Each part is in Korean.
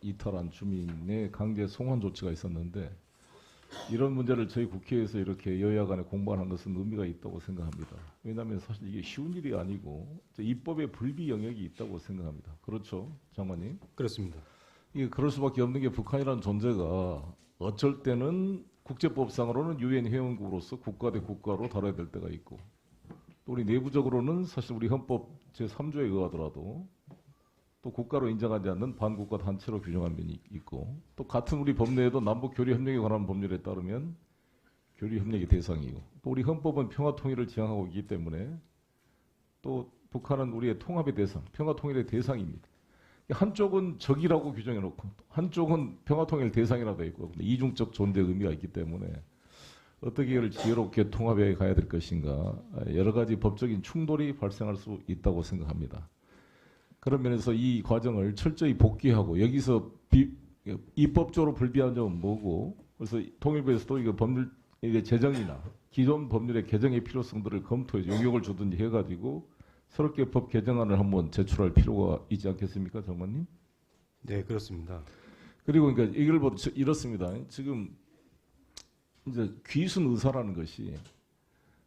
이탈한 주민의 강제 송환 조치가 있었는데 이런 문제를 저희 국회에서 이렇게 여야 간에 공방하는 것은 의미가 있다고 생각합니다. 왜냐하면 사실 이게 쉬운 일이 아니고 입법의 불비 영역이 있다고 생각합니다. 그렇죠, 장관님? 그렇습니다. 이게 그럴 수밖에 없는 게 북한이라는 존재가 어쩔 때는 국제법상으로는 유엔 회원국으로서 국가 대 국가로 다뤄야 될 때가 있고 또 우리 내부적으로는 사실 우리 헌법 제3조에 의하더라도 또 국가로 인정하지 않는 반국가 단체로 규정한 면이 있고 또 같은 우리 법내에도 남북 교류 협력에 관한 법률에 따르면 교류 협력의 대상이고 또 우리 헌법은 평화 통일을 지향하고 있기 때문에 또 북한은 우리의 통합의 대상, 평화 통일의 대상입니다. 한쪽은 적이라고 규정해 놓고 한쪽은 평화 통일 대상이라고 되어 있고 이중적 존재 의미가 있기 때문에 어떻게 이를 지혜롭게 통합해 가야 될 것인가 여러 가지 법적인 충돌이 발생할 수 있다고 생각합니다. 그런 면에서 이 과정을 철저히 복귀하고 여기서 입법적으로 불비한 점은 뭐고 그래서 통일부에서도 이거 법률 이게 제정이나 기존 법률의 개정의 필요성들을 검토해 용역을 주든지 해가지고 새롭게 법 개정안을 한번 제출할 필요가 있지 않겠습니까, 장관님? 네, 그렇습니다. 그리고 그러니까 이걸 이렇습니다. 지금 이제 귀순 의사라는 것이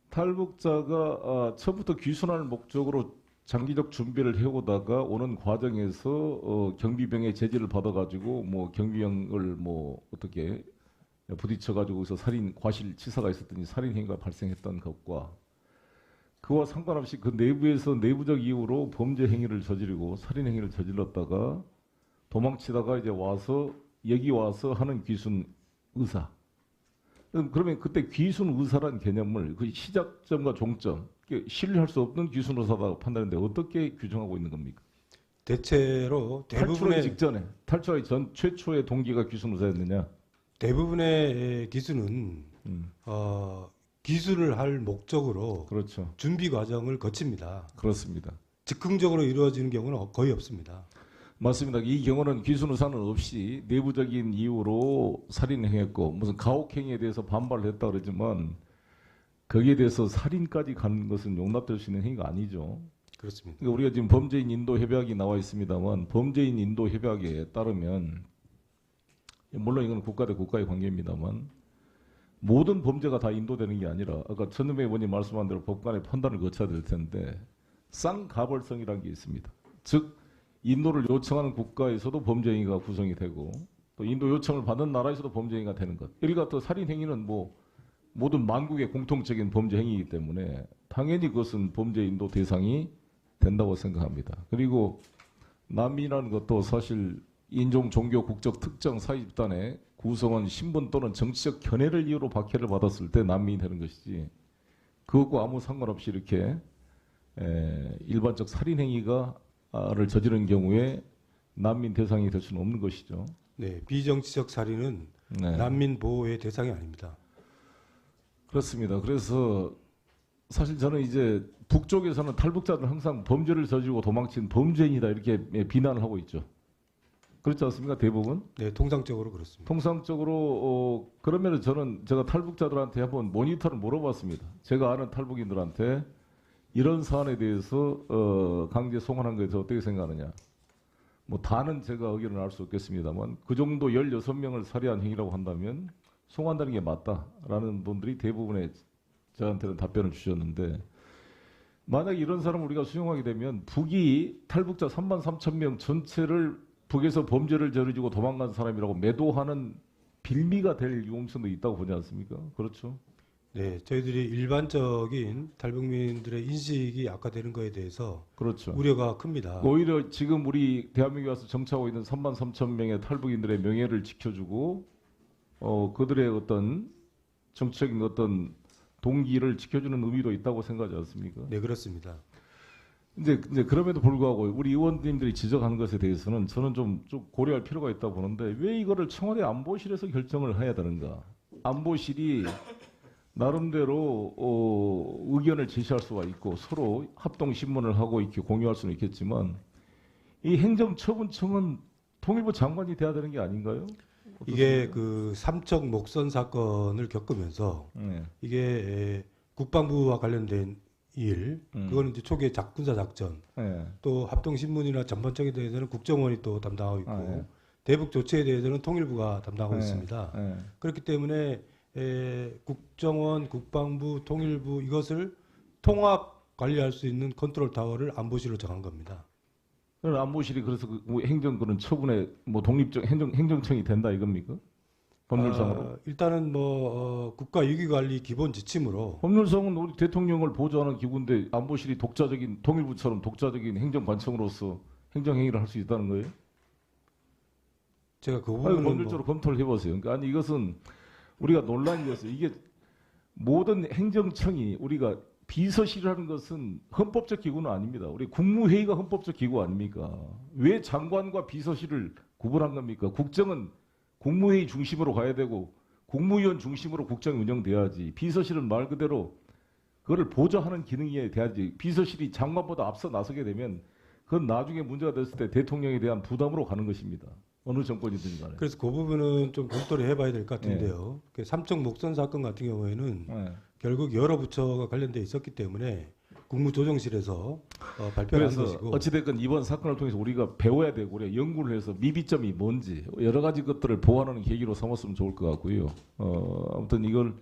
탈북자가 처음부터 귀순할 목적으로 장기적 준비를 해오다가 오는 과정에서 경비병의 제지를 받아가지고 뭐 경비병을 뭐 어떻게 부딪혀가지고서 살인 과실치사가 있었더니 살인 행위가 발생했던 것과 그와 상관없이 그 내부에서 내부적 이유로 범죄 행위를 저지르고 살인 행위를 저질렀다가 도망치다가 이제 와서 여기 와서 하는 귀순 의사. 그러면 그때 귀순 의사라는 개념을 그 시작점과 종점 신뢰할 수 없는 귀순 의사라고 판단하는데 어떻게 규정하고 있는 겁니까? 대체로 탈출하기 대부분의 직전에 탈출하기 전 최초의 동기가 귀순 의사였느냐? 대부분의 기수는 기수를 할 목적으로 그렇죠. 준비 과정을 거칩니다. 그렇습니다. 즉흥적으로 이루어지는 경우는 거의 없습니다. 맞습니다. 이 경우는 귀순 의사는 없이 내부적인 이유로 살인행했고 무슨 가혹행위에 대해서 반발을 했다 그러지만 거기에 대해서 살인까지 가는 것은 용납될 수 있는 행위가 아니죠. 그렇습니다. 그러니까 우리가 지금 범죄인 인도 협약이 나와 있습니다만 범죄인 인도 협약에 따르면 물론 이건 국가 대 국가의 관계입니다만 모든 범죄가 다 인도되는 게 아니라 아까 천은배 의원님 말씀한 대로 법관의 판단을 거쳐야 될 텐데 쌍가벌성이라는 게 있습니다. 즉 인도를 요청하는 국가에서도 범죄 행위가 구성이 되고 또 인도 요청을 받는 나라에서도 범죄 행위가 되는 것. 우리가 또 살인 행위는 뭐 모든 만국의 공통적인 범죄 행위이기 때문에 당연히 그것은 범죄 인도 대상이 된다고 생각합니다. 그리고 난민이라는 것도 사실 인종, 종교, 국적 특정 사회 집단의 구성원, 신분 또는 정치적 견해를 이유로 박해를 받았을 때 난민이 되는 것이지 그것과 아무 상관없이 이렇게 일반적 살인 행위가를 저지른 경우에 난민 대상이 될 수는 없는 것이죠. 네, 비정치적 살인은 네. 난민 보호의 대상이 아닙니다. 그렇습니다. 그래서 사실 저는 이제 북쪽에서는 탈북자들은 항상 범죄를 저지르고 도망친 범죄인이다 이렇게 비난을 하고 있죠. 그렇지 않습니까? 대부분? 네, 통상적으로 그렇습니다. 통상적으로 그러면 저는 제가 탈북자들한테 한번 모니터를 물어봤습니다. 제가 아는 탈북인들한테 이런 사안에 대해서 강제 송환한 것에 대해서 어떻게 생각하느냐. 뭐 다는 제가 의견을 알 수 없겠습니다만 그 정도 16명을 살해한 행위라고 한다면 송환되는 게 맞다라는 분들이 대부분의 저한테는 답변을 주셨는데 만약 이런 사람을 우리가 수용하게 되면 북이 탈북자 33,000명 전체를 북에서 범죄를 저지르고 도망간 사람이라고 매도하는 빌미가 될 위험성도 있다고 보지 않습니까? 그렇죠? 네, 저희들이 일반적인 탈북민들의 인식이 악화되는 것에 대해서 그렇죠. 우려가 큽니다. 오히려 지금 우리 대한민국에 와서 정착하고 있는 33,000명의 탈북인들의 명예를 지켜주고 그들의 어떤 정치적인 어떤 동기를 지켜주는 의미도 있다고 생각하지 않습니까? 네, 그렇습니다. 이제 그럼에도 불구하고 우리 의원님들이 지적하는 것에 대해서는 저는 좀 고려할 필요가 있다고 보는데 왜 이거를 청와대 안보실에서 결정을 해야 되는가? 안보실이 나름대로 의견을 제시할 수가 있고 서로 합동 신문을 하고 이렇게 공유할 수는 있겠지만 이 행정처분청은 통일부 장관이 돼야 되는 게 아닌가요? 이게 그 삼척 목선 사건을 겪으면서 네. 이게 국방부와 관련된 일, 그거는 이제 초기에 군사 작전, 예. 또 합동신문이나 전반적에 대해서는 국정원이 또 담당하고 있고, 예. 대북 조치에 대해서는 통일부가 담당하고 예. 있습니다. 예. 그렇기 때문에 국정원, 국방부, 통일부 이것을 통합 관리할 수 있는 컨트롤 타워를 안보실로 정한 겁니다. 그럼 안보실이 그래서 뭐 행정 그런 처분에 뭐 독립적 행정청이 된다 이겁니까? 법률상으로? 일단은 국가 위기관리 기본 지침으로 법률상은 우리 대통령을 보좌하는 기구인데 안보실이 독자적인 통일부처럼 독자적인 행정관청으로서 행정행위를 할 수 있다는 거예요? 제가 그 아니, 부분은 법률적으로 검토를 해보세요. 그러니까 아니 이것은 우리가 논란이 있어요. 이게 모든 행정청이 우리가 비서실이라는 것은 헌법적 기구는 아닙니다. 우리 국무회의가 헌법적 기구 아닙니까? 왜 장관과 비서실을 구분한 겁니까? 국정은 국무회의 중심으로 가야 되고 국무위원 중심으로 국정이 운영돼야지. 비서실은 말 그대로 그거를 보좌하는 기능이 돼야지. 비서실이 장관보다 앞서 나서게 되면 그건 나중에 문제가 됐을 때 대통령에 대한 부담으로 가는 것입니다. 어느 정권이든 간에. 그래서 그 부분은 좀 검토를 해봐야 될 것 같은데요. 그 삼청 목선 사건 같은 경우에는 네. 결국 여러 부처가 관련돼 있었기 때문에 국무조정실에서 발표를 한 그래서 것이고 어찌됐건 이번 사건을 통해서 우리가 배워야 되고 우리가 연구를 해서 미비점이 뭔지 여러 가지 것들을 보완하는 계기로 삼았으면 좋을 것 같고요. 아무튼 이걸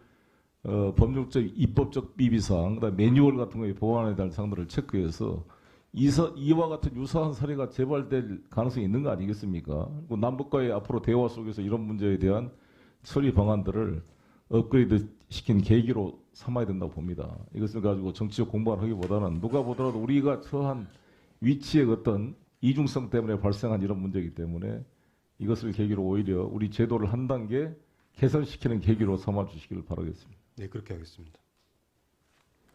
법률적, 입법적 미비사항, 그다음 매뉴얼 같은 거에 보완해야 될 사항들을 체크해서 이와 같은 유사한 사례가 재발될 가능성이 있는 거 아니겠습니까? 그리고 남북과의 앞으로 대화 속에서 이런 문제에 대한 처리 방안들을 업그레이드 시킨 계기로 삼아야 된다고 봅니다. 이것을 가지고 정치적 공방을 하기보다는 누가 보더라도 우리가 처한 위치의 어떤 이중성 때문에 발생한 이런 문제이기 때문에 이것을 계기로 오히려 우리 제도를 한 단계 개선시키는 계기로 삼아 주시기를 바라겠습니다. 네, 그렇게 하겠습니다.